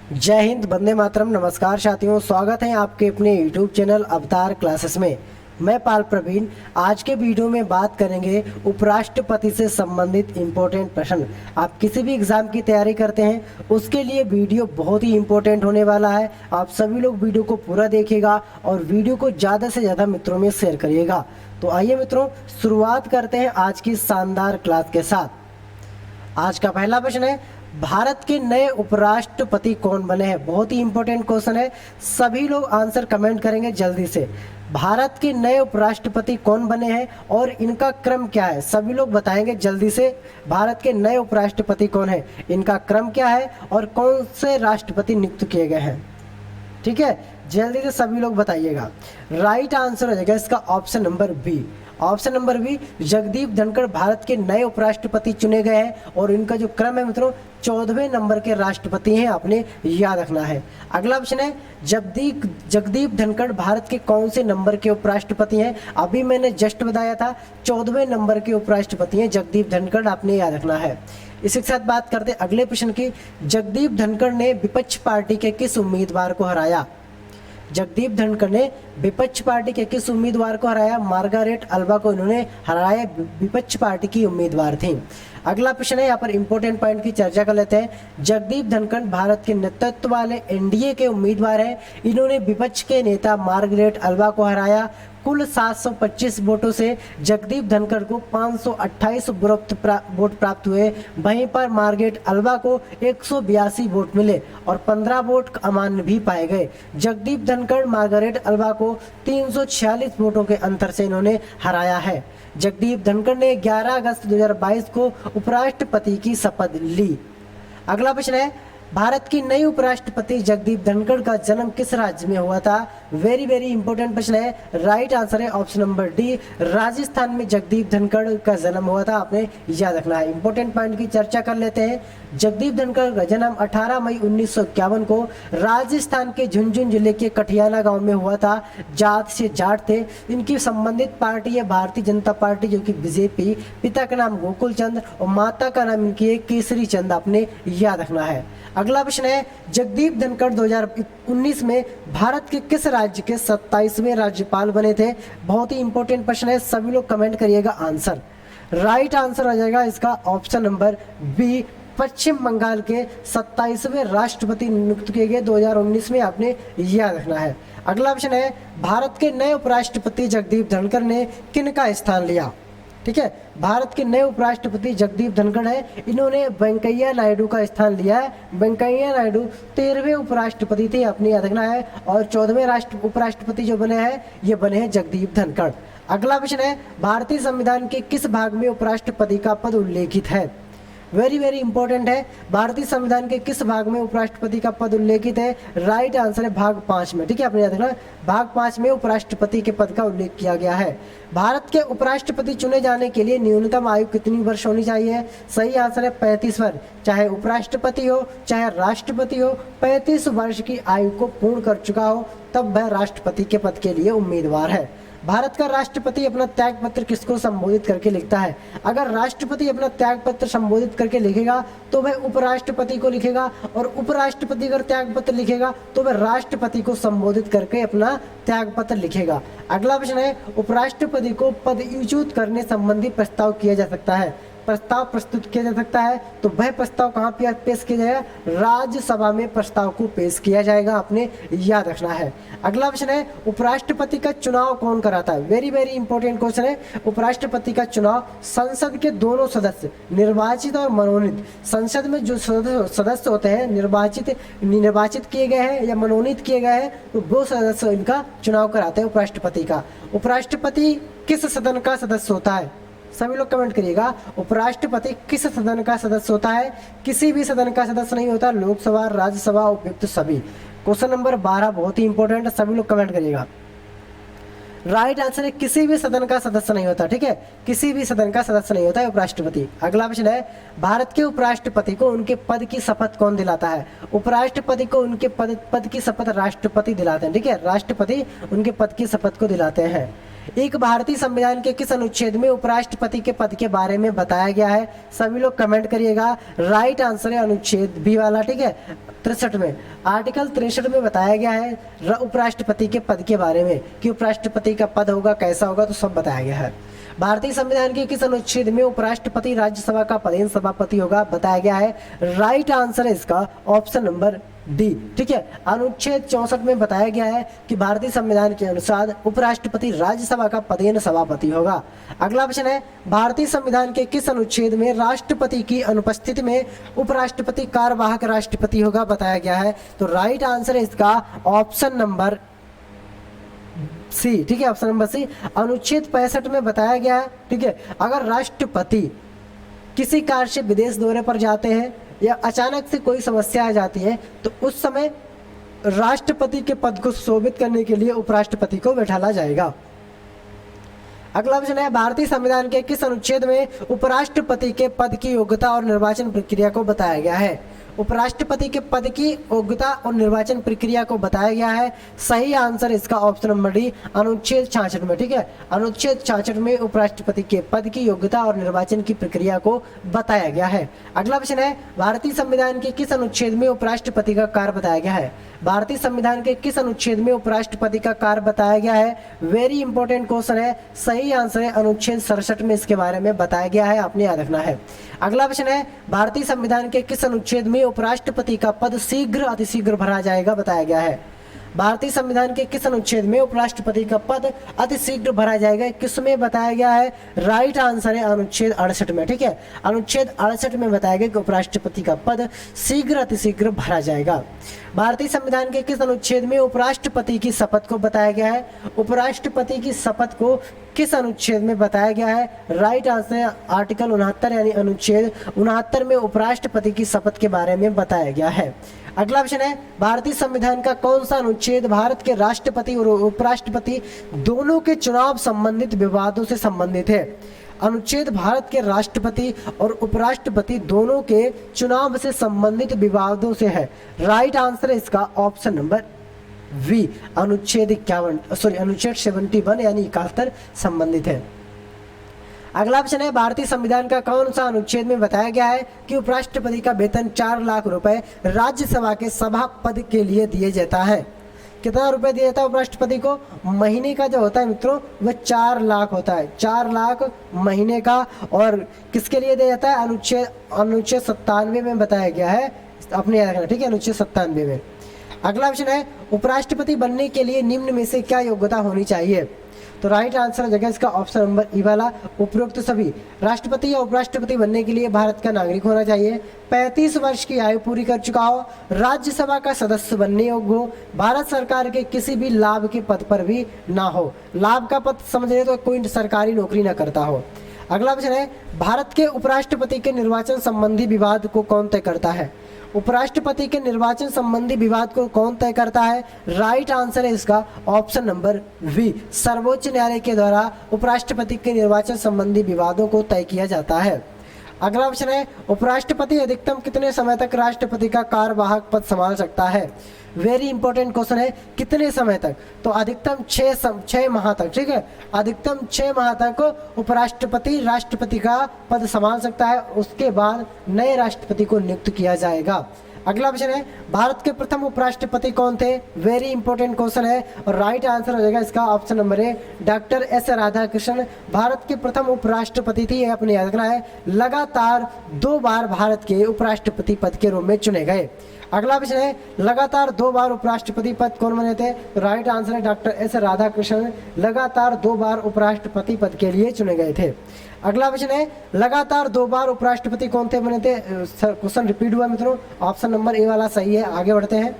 जय हिंद, वंदे मातरम। नमस्कार साथियों, स्वागत है आपके अपने YouTube चैनल अवतार क्लासेस में। मैं पाल प्रवीण। आज के वीडियो में बात करेंगे उपराष्ट्रपति से संबंधित इम्पोर्टेंट प्रश्न। आप किसी भी एग्जाम की तैयारी करते हैं उसके लिए वीडियो बहुत ही इम्पोर्टेंट होने वाला है। आप सभी लोग वीडियो को पूरा देखिएगा और वीडियो को ज़्यादा से ज़्यादा मित्रों में शेयर करिएगा। तो आइए मित्रों, शुरुआत करते हैं आज की शानदार क्लास के साथ। आज का पहला प्रश्न है, भारत के नए उपराष्ट्रपति कौन बने हैं। बहुत ही इंपॉर्टेंट क्वेश्चन है, सभी लोग आंसर कमेंट करेंगे जल्दी से। भारत के नए उपराष्ट्रपति कौन बने हैं और इनका क्रम क्या है, सभी लोग बताएंगे जल्दी से। भारत के नए उपराष्ट्रपति कौन है, इनका क्रम क्या है और कौन से राष्ट्रपति नियुक्त किए गए हैं। ठीक है, जल्दी से सभी लोग बताइएगा। राइट आंसर हो जाएगा इसका option number B. Option number B, Jagdeep Dhankhar Bharat के नए उपराष्ट्रपति चुने गए हैं और इनका जो क्रम है मित्रों 14वें नंबर के राष्ट्रपति हैं, आपने याद रखना है। अगला ऑप्शन है, जगदीप धनखड़ भारत के कौन से नंबर के उपराष्ट्रपति हैं। अभी मैंने जस्ट बताया था 14वें नंबर के उपराष्ट्रपति हैं जगदीप धनखड़, आपने याद रखना है। इसी के साथ बात करते हैं अगले प्रश्न की। जगदीप धनखड़ ने विपक्ष पार्टी के किस उम्मीदवार को हराया। जगदीप धनखड़ ने विपक्ष पार्टी के किस उम्मीदवार को हराया। मार्गारेट अल्वा को इन्होंने हराया, विपक्ष पार्टी की उम्मीदवार थी। अगला प्रश्न है, यहाँ पर इंपॉर्टेंट पॉइंट की चर्चा कर लेते हैं। जगदीप धनखड़ भारत के नेतृत्व वाले एनडीए के उम्मीदवार हैं। इन्होंने विपक्ष के नेता मार्गारेट अल्वा को हराया। कुल 725 वोटों से जगदीप धनखड़ को 528 वोट प्राप्त हुए। वहीं पर मार्गारेट अल्वा को 182 वोट मिले और 15 वोट अमान्य भी पाए गए। जगदीप धनखड़ मार्गारेट अल्वा को 346 वोटों के अंतर से इन्होंने हराया है। जगदीप धनखड़ ने 11 अगस्त 2022 को उपराष्ट्रपति की शपथ ली। अगला प्रश्न है, भारत की नई उपराष्ट्रपति जगदीप धनखड़ का जन्म किस राज्य में हुआ था। वेरी वेरी इंपॉर्टेंट प्रश्न है। राइट आंसर है ऑप्शन नंबर डी, राजस्थान में जगदीप धनखड़ का जन्म हुआ था, आपने याद रखना है। इंपॉर्टेंट पॉइंट की चर्चा कर लेते हैं। जगदीप धनखड़ का जन्म 18 मई 1951 को राजस्थान के झुंझुनू जिले के कठियाला गांव में हुआ था। जात से जाट थे। इनकी संबंधित पार्टी है भारतीय जनता पार्टी, जो कि बीजेपी। पिता का नाम गोकुल चंद्र और माता का नाम इनकी है केसरी चंद, आपने याद रखना है। अगला प्रश्न है, जगदीप धनखड़ 2019 में भारत के किस राज्य के 27वें राज्यपाल बने थे। बहुत ही इंपॉर्टेंट प्रश्न है, सभी लोग कमेंट करिएगा आंसर। राइट आंसर आ जाएगा इसका ऑप्शन नंबर बी, पश्चिम बंगाल के 27वें राष्ट्रपति नियुक्त किए गए 2019 में, आपने याद रखना है। अगला प्रश्न है, भारत के नए उपराष्ट्रपति जगदीप धनखड़ ने किनका स्थान लिया। ठीक है, भारत के नए उपराष्ट्रपति जगदीप धनखड़ है, इन्होंने वेंकैया नायडू का स्थान लिया है। वेंकैया नायडू 13वें उपराष्ट्रपति थे, अपने याद रखना है। और 14वें उपराष्ट्रपति जो बने हैं ये बने हैं जगदीप धनखड़। अगला प्रश्न है, भारतीय संविधान के किस भाग में उपराष्ट्रपति का पद उल्लेखित है। वेरी वेरी इंपॉर्टेंट है, भारतीय संविधान के किस भाग में उपराष्ट्रपति का पद उल्लेखित है। राइट आंसर है भाग 5 में। ठीक है, आपने याद रखना, भाग 5 में उपराष्ट्रपति के पद का उल्लेख किया गया है। भारत के उपराष्ट्रपति चुने जाने के लिए न्यूनतम आयु कितनी वर्ष होनी चाहिए। सही आंसर है 35 वर्ष। चाहे उपराष्ट्रपति हो चाहे राष्ट्रपति हो, 35 वर्ष की आयु को पूर्ण कर चुका हो तब वह राष्ट्रपति के पद के लिए उम्मीदवार है। भारत का राष्ट्रपति अपना त्याग पत्र किसको संबोधित करके लिखता है। अगर राष्ट्रपति अपना त्याग पत्र संबोधित करके लिखेगा तो वह उपराष्ट्रपति को लिखेगा, और उपराष्ट्रपति अगर त्याग पत्र लिखेगा तो वह राष्ट्रपति को संबोधित करके अपना त्याग पत्र लिखेगा। अगला प्रश्न है, उपराष्ट्रपति को पदच्युत करने संबंधी प्रस्ताव किया जा सकता है। प्रस्ताव प्रस्तुत किया जा सकता है तो वह प्रस्ताव कहाँ पे पेश किया जाएगा, राज्यसभा में प्रस्ताव को पेश किया जाएगा, आपने याद रखना है। अगला प्रश्न है, उपराष्ट्रपति का चुनाव कौन कराता है। वेरी वेरी इंपॉर्टेंट क्वेश्चन है। उपराष्ट्रपति का चुनाव संसद के दोनों सदस्य, निर्वाचित और मनोनीत, संसद में जो सदस्य होते हैं निर्वाचित किए गए हैं या मनोनीत किए गए हैं, तो वो सदस्य इनका चुनाव कराते हैं उपराष्ट्रपति का। उपराष्ट्रपति किस सदन का सदस्य होता है, सभी लोग कमेंट करिएगा। उपराष्ट्रपति किस सदन का सदस्य होता है। किसी भी सदन का सदस्य नहीं होता, लोकसभा, राज्यसभा, उपयुक्त सभी। क्वेश्चन नंबर 12 बहुत ही इंपॉर्टेंट है, सभी लोग कमेंट करिएगा। राइट आंसर है किसी भी सदन का सदस्य नहीं होता। ठीक है, किसी भी सदन का सदस्य नहीं होता है उपराष्ट्रपति। अगला प्रश्न है, भारत के उपराष्ट्रपति को उनके पद की शपथ कौन दिलाता है। उपराष्ट्रपति को उनके पद की शपथ राष्ट्रपति दिलाते हैं। ठीक है, राष्ट्रपति उनके पद की शपथ को दिलाते हैं। एक भारतीय संविधान के किस अनुच्छेद में उपराष्ट्रपति के पद के बारे में बताया गया है? सभी लोग कमेंट करिएगा। राइट आंसर है अनुच्छेद बी वाला, ठीक है, 63 में, आर्टिकल 63 में बताया गया है उपराष्ट्रपति के पद के बारे में कि उपराष्ट्रपति का पद होगा, कैसा होगा, तो सब बताया गया है। भारतीय संविधान के किस अनुच्छेद में उपराष्ट्रपति राज्यसभा का पदेन सभापति होगा? बताया गया है। राइट आंसर है इसका ऑप्शन नंबर डी, ठीक है, अनुच्छेद 64 में बताया गया है कि भारतीय संविधान के अनुसार उपराष्ट्रपति राज्यसभा का पदेन सभापति होगा। अगला प्रश्न है, भारतीय संविधान के किस अनुच्छेद में राष्ट्रपति की अनुपस्थिति में उपराष्ट्रपति कार्यवाहक राष्ट्रपति होगा? बताया गया है। तो राइट आंसर है इसका ऑप्शन नंबर सी, ठीक है, ऑप्शन नंबर सी, अनुच्छेद 65 में बताया गया है, ठीक है, अगर राष्ट्रपति किसी कार्य से विदेश दौरे पर जाते हैं या अचानक से कोई समस्या आ जाती है तो उस समय राष्ट्रपति के पद को सुशोभित करने के लिए उपराष्ट्रपति को बैठाला जाएगा। अगला प्रश्न है, भारतीय संविधान के किस अनुच्छेद में उपराष्ट्रपति के पद की योग्यता और निर्वाचन प्रक्रिया को बताया गया है? उपराष्ट्रपति के पद की योग्यता और निर्वाचन प्रक्रिया को बताया गया है। सही आंसर इसका ऑप्शन नंबर डी, अनुच्छेद 66 में, ठीक है, अनुच्छेद 66 में उपराष्ट्रपति के पद की योग्यता और निर्वाचन की प्रक्रिया को बताया गया है। अगला प्रश्न है, भारतीय संविधान के किस अनुच्छेद में उपराष्ट्रपति का कार्य बताया गया है? भारतीय संविधान के किस अनुच्छेद में उपराष्ट्रपति का कार्य बताया गया है? वेरी इंपॉर्टेंट क्वेश्चन है। सही आंसर है अनुच्छेद 67 में इसके बारे में बताया गया है, आपने याद रखना है। अगला प्रश्न है, भारतीय संविधान के किस अनुच्छेद में उपराष्ट्रपति का पद शीघ्र अतिशीघ्र भरा जाएगा? बताया गया है। भारतीय संविधान के किस अनुच्छेद में उपराष्ट्रपति का पद अतिशीघ्र भरा जाएगा? किसमें बताया गया है? राइट आंसर है अनुच्छेद 68 में, ठीक है, अनुच्छेद 68 में बताया गया कि उपराष्ट्रपति का पद शीघ्र अतिशीघ्र भरा जाएगा। भारतीय संविधान के किस अनुच्छेद में उपराष्ट्रपति की शपथ को बताया गया है? उपराष्ट्रपति की शपथ को किस अनुच्छेद में बताया गया है? राइट आंसर है आर्टिकल 69 यानी अनुच्छेद 69 में उपराष्ट्रपति की शपथ के बारे में बताया गया है। अगला प्रश्न है, भारतीय संविधान का कौन सा अनुच्छेद भारत के राष्ट्रपति और उपराष्ट्रपति दोनों के चुनाव संबंधित विवादों से संबंधित है? अनुच्छेद भारत के राष्ट्रपति और उपराष्ट्रपति दोनों के चुनाव से संबंधित विवादों से है। राइट आंसर है इसका ऑप्शन नंबर वी, अनुच्छेद 71 यानी 71 संबंधित है। अगला प्रश्न है, भारतीय संविधान का कौन सा अनुच्छेद में बताया गया है कि उपराष्ट्रपति का वेतन 4 लाख रुपए राज्यसभा के सभापति के लिए दिया जाता है? कितना रुपए दिया जाता है उपराष्ट्रपति को? महीने का जो होता है मित्रों वह 4 लाख होता है, 4 लाख महीने का। और किसके लिए दिया जाता है? अनुच्छेद 97 में बताया गया है, अपने याद रखना, ठीक है, अनुच्छेद 97 में। अगला प्रश्न है, उपराष्ट्रपति बनने के लिए निम्न में से क्या योग्यता होनी चाहिए? तो राइट आंसर हो जाएगा इसका ऑप्शन नंबर ई वाला, उपरोक्त सभी। राष्ट्रपति या उपराष्ट्रपति बनने के लिए भारत का नागरिक होना चाहिए, 35 वर्ष की आयु पूरी कर चुका हो, राज्यसभा का सदस्य बनने योग्य हो, भारत सरकार के किसी भी लाभ के पद पर भी ना हो। लाभ का पद समझ रहे तो कोई सरकारी नौकरी ना करता हो। अगला प्रश्न है, भारत के उपराष्ट्रपति के निर्वाचन संबंधी विवाद को कौन तय करता है? उपराष्ट्रपति के निर्वाचन संबंधी विवाद को कौन तय करता है? राइट आंसर है इसका ऑप्शन नंबर वी, सर्वोच्च न्यायालय के द्वारा उपराष्ट्रपति के निर्वाचन संबंधी विवादों को तय किया जाता है। अगला प्रश्न है, उपराष्ट्रपति अधिकतम कितने समय तक राष्ट्रपति का कार्यवाहक पद संभाल सकता है? वेरी इंपॉर्टेंट क्वेश्चन है, कितने समय तक? तो अधिकतम 6 माह तक, ठीक है, अधिकतम 6 माह तक उपराष्ट्रपति राष्ट्रपति का पद संभाल सकता है, उसके बाद नए राष्ट्रपति को नियुक्त किया जाएगा। अगला प्रश्न है, भारत के प्रथम उपराष्ट्रपति कौन थे? वेरी इंपॉर्टेंट क्वेश्चन है और राइट आंसर हो जाएगा इसका option number A, doctor S Radhakrishnan Bharat के प्रथम उपराष्ट्रपति थी, यह अपने याद रखना है। लगातार 2 बार भारत के उपराष्ट्रपति पद के रूप में चुने गए। अगला प्रश्न है, लगातार 2 बार उपराष्ट्रपति पद कौन बने थे? राइट आंसर है डॉक्टर एस राधाकृष्णन लगातार 2 बार उपराष्ट्रपति पद के लिए चुने गए थे। अगला प्रश्न है, लगातार 2 बार उपराष्ट्रपति कौन थे बने थे? क्वेश्चन रिपीट हुआ मित्रों, ऑप्शन नंबर ए वाला सही है। आगे बढ़ते हैं,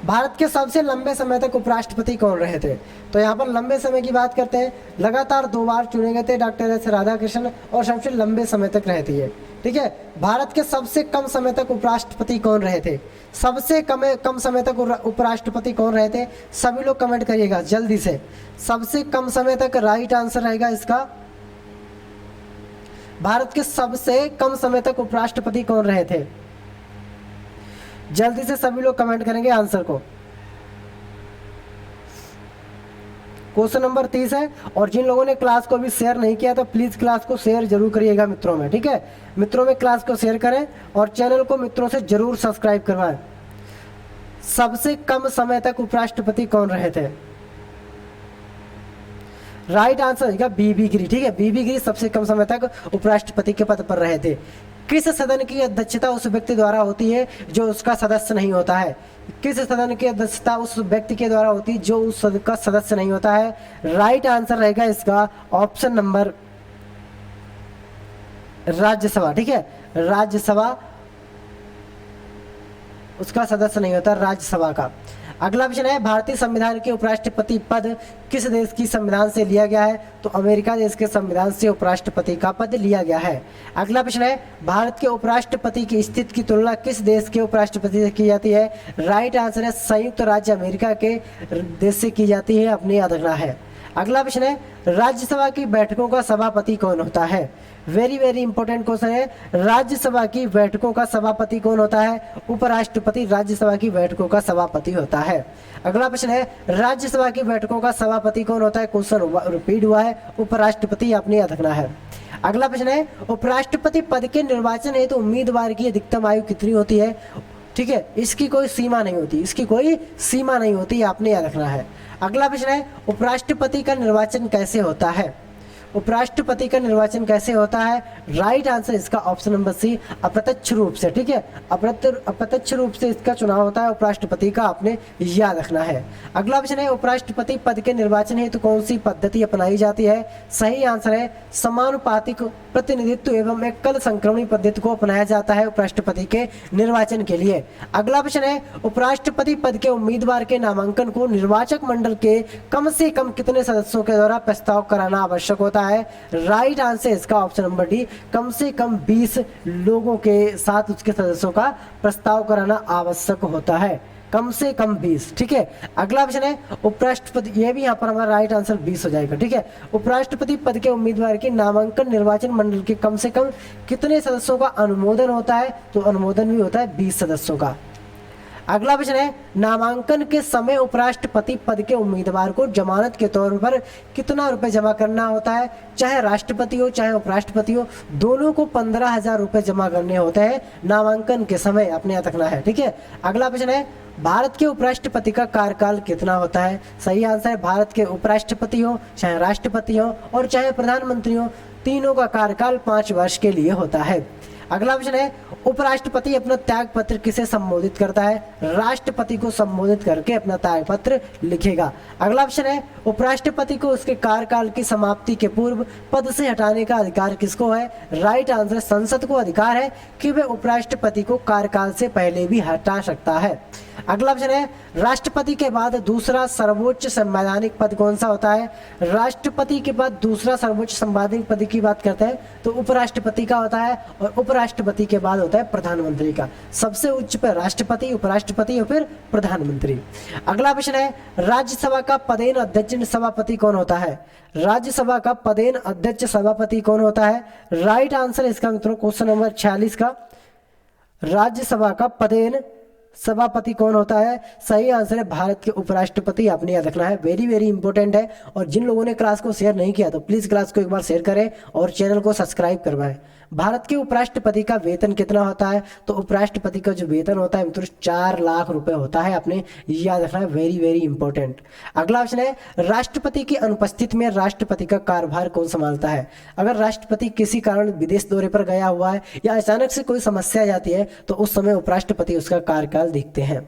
भारत के सबसे लंबे समय तक उपराष्ट्रपति कौन रहे थे? तो यहाँ पर लंबे समय की बात करते हैं, लगातार 2 बार चुने गए थे डॉक्टर एस राधाकृष्णन और सबसे लंबे समय तक रहती है, ठीक है। भारत के सबसे कम समय तक उपराष्ट्रपति कौन रहे थे? सबसे कम समय तक उपराष्ट्रपति कौन रहे थे? सभी लोग कमेंट करिएगा जल्दी से। सबसे कम समय तक राइट आंसर रहेगा इसका, भारत के सबसे कम समय तक उपराष्ट्रपति कौन रहे थे? जल्दी से सभी लोग कमेंट करेंगे आंसर को। क्वेश्चन नंबर 30 है। और जिन लोगों ने क्लास को अभी शेयर नहीं किया तो प्लीज क्लास को शेयर जरूर करिएगा मित्रों में, ठीक है। मित्रों में क्लास को शेयर करें और चैनल को मित्रों से जरूर सब्सक्राइब करवाएं। सबसे कम समय तक उपराष्ट्रपति कौन रहे थे? राइट आंसर है बीबी गिरी, ठीक है। बीबी गिरी सबसे कम समय तक उपराष्ट्रपति के पद पर रहे थे। किस सदन की अध्यक्षता उस व्यक्ति द्वारा होती है जो उसका सदस्य नहीं होता है? किस सदन की अध्यक्षता उस व्यक्ति के द्वारा होती है जो उस सदन का सदस्य नहीं होता है? राइट आंसर रहेगा इसका ऑप्शन नंबर राज्यसभा, ठीक है। राज्यसभा उसका सदस्य नहीं होता, राज्यसभा का। अगला प्रश्न है, भारतीय संविधान के उपराष्ट्रपति पद किस देश की संविधान से लिया गया है? तो अमेरिका देश के संविधान से उपराष्ट्रपति का पद लिया गया है। अगला प्रश्न है, भारत के उपराष्ट्रपति की स्थिति की तुलना किस देश के उपराष्ट्रपति से की जाती है? राइट आंसर है संयुक्त राज्य अमेरिका के देश से की जाती है, अपने याद रखना है। अगला प्रश्न है, राज्यसभा की बैठकों का सभापति कौन होता है? वेरी वेरी इंपॉर्टेंट क्वेश्चन है। राज्यसभा की बैठकों का सभापति कौन होता है? उपराष्ट्रपति राज्यसभा की बैठकों का सभापति होता है। अगला प्रश्न है, राज्यसभा की बैठकों का सभापति कौन होता है? क्वेश्चन रिपीट हुआ है, उपराष्ट्रपति अपने याद रखना है। अगला प्रश्न है, उपराष्ट्रपति पद के निर्वाचन हेतु उम्मीदवार की अधिकतम आयु कितनी होती है? ठीक है, इसकी कोई सीमा नहीं होती, इसकी कोई सीमा नहीं होती, आपने याद रखना है। अगला प्रश्न है, उपराष्ट्रपति का निर्वाचन कैसे होता है? उपराष्ट्रपति का निर्वाचन कैसे होता है? राइट आंसर इसका ऑप्शन नंबर सी, अप्रत्यक्ष रूप से, ठीक है। अप्रत्यक्ष रूप से इसका चुनाव होता है उपराष्ट्रपति का, आपने याद रखना है। अगला प्रश्न है, उपराष्ट्रपति पद के निर्वाचन हेतु कौन सी पद्धति अपनाई जाती है? सही आंसर है समानुपातिक प्रतिनिधित्व एवं एकल संक्रमणी पद्धति को अपनाया जाता है उपराष्ट्रपति के निर्वाचन के लिए। अगला प्रश्न है, उपराष्ट्रपति पद के उम्मीदवार के नामांकन को निर्वाचक मंडल के कम से कम कितने सदस्यों के द्वारा प्रस्ताव कराना आवश्यक होता है? राइट आंसर इसका ऑप्शन नंबर डी, कम से कम 20 लोगों के साथ उसके सदस्यों का प्रस्ताव कराना आवश्यक होता है, कम से कम 20, ठीक है। अगला प्रश्न है, उपराष्ट्रपति, ये भी यहाँ पर हमारा राइट आंसर 20 हो जाएगा, ठीक है। उपराष्ट्रपति पद के उम्मीदवार के नामांकन निर्वाचन मंडल के कम से कम कितने सदस्यों का अनुमोदन होता है? तो अनुमोदन भी होता है 20 सदस्यों का। अगला प्रश्न है, नामांकन के समय उपराष्ट्रपति पद के उम्मीदवार को जमानत के तौर पर कितना रुपए जमा करना होता है? चाहे राष्ट्रपति हो चाहे उपराष्ट्रपति हो, दोनों को 15,000 रुपए जमा करने होते हैं नामांकन के समय, अपने याद रखना है, ठीक है। अगला प्रश्न है, भारत के उपराष्ट्रपति का कार्यकाल कितना होता है? सही आंसर है, भारत के उपराष्ट्रपति हो चाहे राष्ट्रपति हो और चाहे प्रधानमंत्री हो, तीनों का कार्यकाल 5 वर्ष के लिए होता है। अगला प्रश्न है, उपराष्ट्रपति अपना त्याग पत्र किसे संबोधित करता है? राष्ट्रपति को संबोधित करके अपना त्याग पत्र लिखेगा। अगला प्रश्न है, उपराष्ट्रपति को उसके कार्यकाल की समाप्ति के पूर्व पद से हटाने का अधिकार किसको है? राइट आंसर, संसद को अधिकार है कि वह उपराष्ट्रपति को कार्यकाल से पहले भी हटा सकता है। अगला प्रश्न है, राष्ट्रपति के बाद दूसरा सर्वोच्च संवैधानिक पद कौन सा होता है? राष्ट्रपति के बाद दूसरा सर्वोच्च संवैधानिक पद की बात करते हैं तो उपराष्ट्रपति का होता है, और उपराष्ट्रपति के बाद होता है प्रधानमंत्री का। सबसे उच्च पर राष्ट्रपति, उपराष्ट्रपति और फिर प्रधानमंत्री। अगला प्रश्न है, राज्यसभा का पदेन अध्यक्ष सभापति कौन होता है? राज्यसभा का पदेन अध्यक्ष सभापति कौन होता है? राइट आंसर इसका मित्रों क्वेश्चन नंबर 46 का, राज्यसभा का पदेन सभापति कौन होता है? सही आंसर है भारत के उपराष्ट्रपति, आपने याद रखना है, वेरी वेरी इंपॉर्टेंट है। और जिन लोगों ने क्लास को शेयर नहीं किया तो प्लीज क्लास को एक बार शेयर करें और चैनल को सब्सक्राइब करवाएं। भारत के उपराष्ट्रपति का वेतन कितना होता है? तो उपराष्ट्रपति का जो वेतन होता है मित्रों 4 लाख रुपए होता है, आपने याद रखना है, वेरी वेरी इंपॉर्टेंट। अगला प्रश्न है, राष्ट्रपति की अनुपस्थिति में राष्ट्रपति का कार्यभार कौन संभालता है? अगर राष्ट्रपति किसी कारण विदेश दौरे पर गया हुआ है या अचानक से कोई समस्या आ जाती है तो उस समय उपराष्ट्रपति उसका कार्यकाल देखते हैं।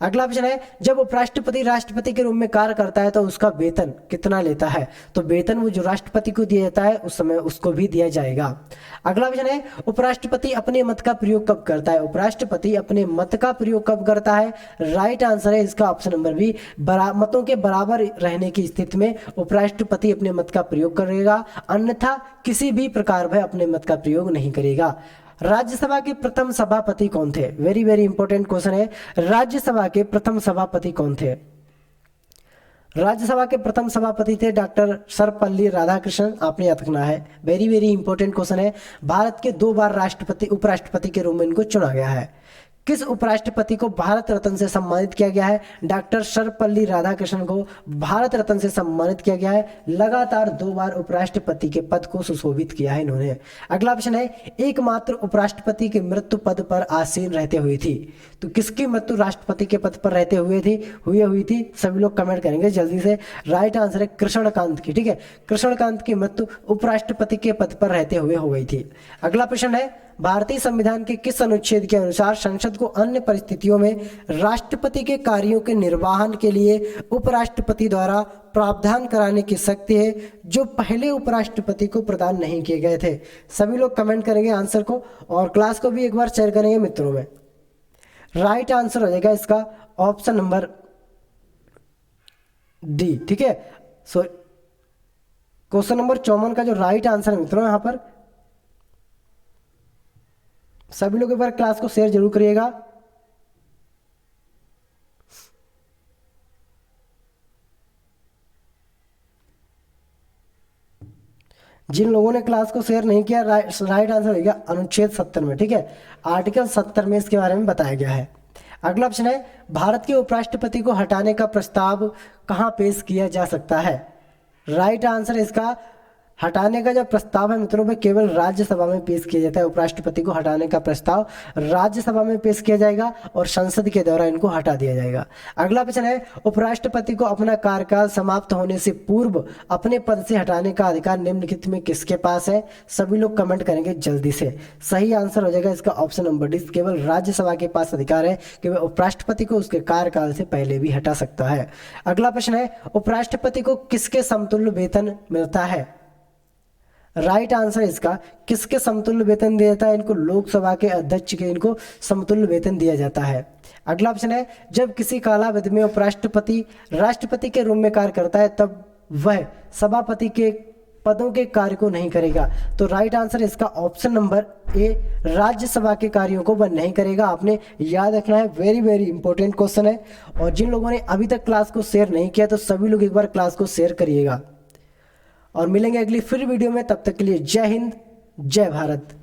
अगला प्रश्न है, जब उपराष्ट्रपति राष्ट्रपति के रूप में कार्य करता है तो उसका वेतन कितना लेता है? तो वेतन वो जो राष्ट्रपति को दिया जाता है उस समय उसको भी दिया जाएगा। अगला प्रश्न है, उपराष्ट्रपति अपने मत का प्रयोग कब करता है? उपराष्ट्रपति अपने मत का प्रयोग कब करता है? राइट आंसर है इसका ऑप्शन नंबर बी, मतों के बराबर रहने की स्थिति में उपराष्ट्रपति अपने मत का प्रयोग करेगा, अन्यथा किसी भी प्रकार वह अपने मत का प्रयोग नहीं करेगा। राज्यसभा के प्रथम सभापति कौन थे? वेरी वेरी इंपॉर्टेंट क्वेश्चन है, राज्यसभा के प्रथम सभापति कौन थे? राज्यसभा के प्रथम सभापति थे डॉक्टर सर्वपल्ली राधाकृष्णन, आपने याद रखना है, वेरी वेरी इंपॉर्टेंट क्वेश्चन है। भारत के 2 बार राष्ट्रपति उपराष्ट्रपति के रूप में इनको चुना गया है। किस उपराष्ट्रपति को भारत रत्न से सम्मानित किया गया है? डॉक्टर सर्वपल्ली राधाकृष्णन को भारत रत्न से सम्मानित किया गया है। लगातार 2 बार उपराष्ट्रपति के पद को सुशोभित किया है इन्होंने। अगला ऑप्शन है, एकमात्र उपराष्ट्रपति की मृत्यु पद पर आसीन रहते हुए थी। तो किसकी मृत्यु राष्ट्रपति के पद पर रहते हुए थी? सभी लोग कमेंट करेंगे जल्दी से। राइट आंसर है कृष्णकांत की। ठीक है, कृष्णकांत की मृत्यु उपराष्ट्रपति के पद पर रहते हुए हो गई थी। अगला प्रश्न है, भारतीय संविधान के किस अनुच्छेद के अनुसार संसद को अन्य परिस्थितियों में राष्ट्रपति के कार्यों के निर्वहन के लिए उपराष्ट्रपति द्वारा प्रावधान कराने की शक्ति है, जो पहले उपराष्ट्रपति को प्रदान नहीं किए गए थे? सभी लोग कमेंट करेंगे आंसर को और क्लास को भी एक बार शेयर करेंगे मित्रों में। राइट आंसर हो जाएगा इसका ऑप्शन नंबर डी। ठीक है, सो क्वेश्चन नंबर 54 का जो राइट आंसर है मित्रों, यहां पर सभी लोग एक बार क्लास को शेयर जरूर करिएगा। जिन लोगों ने क्लास को शेयर नहीं किया, राइट आंसर हो गया अनुच्छेद 70 में। ठीक है, आर्टिकल 70 में इसके बारे में बताया गया है। अगला ऑप्शन है, भारत के उपराष्ट्रपति को हटाने का प्रस्ताव कहां पेश किया जा सकता है? राइट आंसर इसका, हटाने का जो प्रस्ताव है मित्रों में केवल राज्यसभा में पेश किया जाता है। उपराष्ट्रपति को हटाने का प्रस्ताव राज्यसभा में पेश किया जाएगा और संसद के द्वारा इनको हटा दिया जाएगा। अगला प्रश्न है, उपराष्ट्रपति को अपना कार्यकाल समाप्त होने से पूर्व अपने पद से हटाने का अधिकार निम्नलिखित में किसके पास है? सभी लोग कमेंट करेंगे जल्दी से। सही आंसर हो जाएगा इसका ऑप्शन नंबर डी, केवल राज्यसभा के पास अधिकार है कि वह उपराष्ट्रपति को उसके कार्यकाल से पहले भी हटा सकता है। अगला प्रश्न है, उपराष्ट्रपति को किसके समतुल्य वेतन मिलता है? राइट आंसर इसका, किसके समतुल्य वेतन दिया जाता है? इनको लोकसभा के अध्यक्ष के इनको समतुल्य वेतन दिया जाता है। अगला ऑप्शन है, जब किसी कालावधि में उपराष्ट्रपति राष्ट्रपति के रूप में कार्य करता है तब वह सभापति के पदों के कार्य को नहीं करेगा। तो राइट आंसर इसका ऑप्शन नंबर ए, राज्यसभा के कार्यों को वह नहीं करेगा। आपने याद रखना है, वेरी वेरी इंपॉर्टेंट क्वेश्चन है। और जिन लोगों ने अभी तक क्लास को शेयर नहीं किया तो सभी लोग एक बार क्लास को शेयर करिएगा और मिलेंगे अगली फिर वीडियो में। तब तक के लिए जय हिंद, जय भारत।